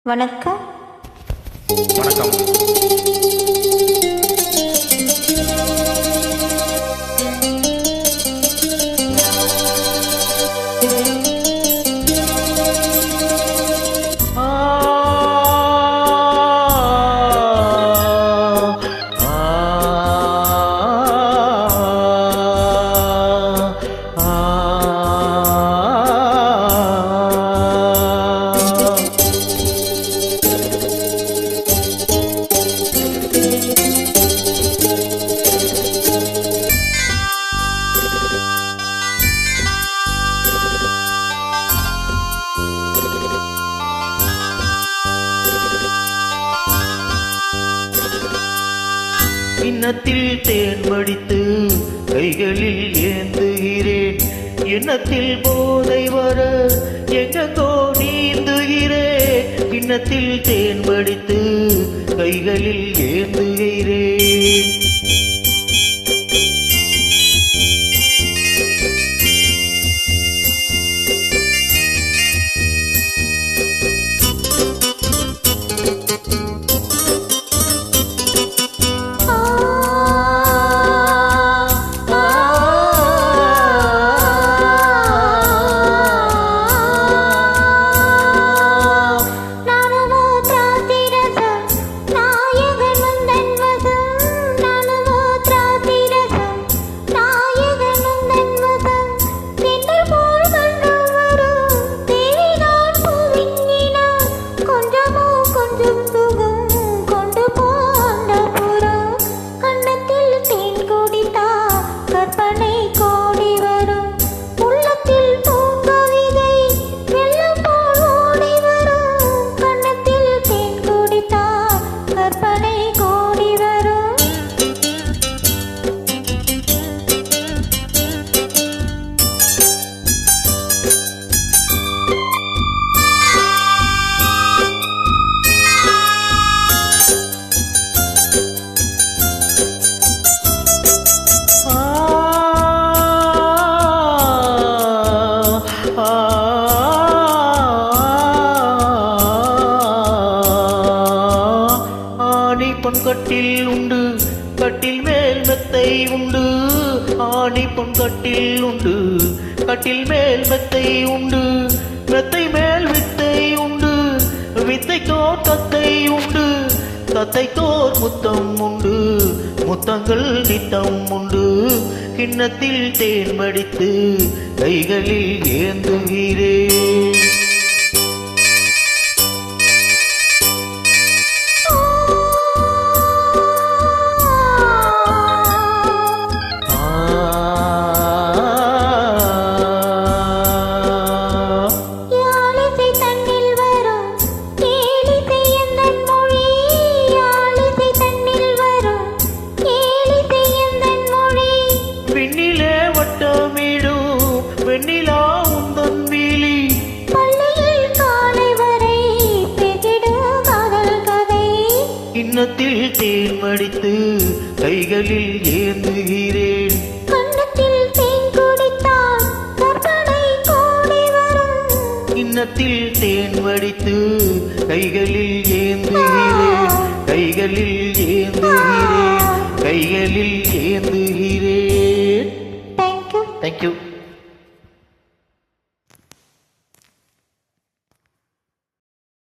வணக்கம். வணக்கம். எண்ணத்தில் தேன் வடித்து கைகளில் ஏந்துகிறேன். எண்ணத்தில் போதை வர எங்கோ நீந்துகிறேன். எண்ணத்தில் தேன் வடித்து கைகளில் ஏந்துகிறேன். பொன்கட்டில் உண்டு, கட்டில் மேல் மெத்தை உண்டு. ஆணி பொன்கட்டில் உண்டு, கட்டில் மேல் மெத்தை உண்டு. மெத்தை மேல் வித்தை உண்டு, வித்தைக்கோர் தத்தை உண்டு. தத்தைக்கோர் முத்தம் உண்டு, முத்தங்கள் நித்தம் உண்டு. கிண்ணத்தில் தேன் வடித்து கைகளில் ஏந்துகிறேன். வெண்ணிலா உந்தன் வீலி பள்ளியில் காலை வரை பெகிடும் காதல் கதை. இன்னத்தில் தேன் வடித்து கைகளில் ஏந்துகிறேன். கண்ணத்தில் தேன் குடித்தால் கற்பனை கோடி வரும். இன்னத்தில் தேன் வடித்து கைகளில் ஏந்துகிறேன். கைகளில் ஏந்துகிறேன். கைகளில் ஏந்துகிறேன். Thank you. Thank you.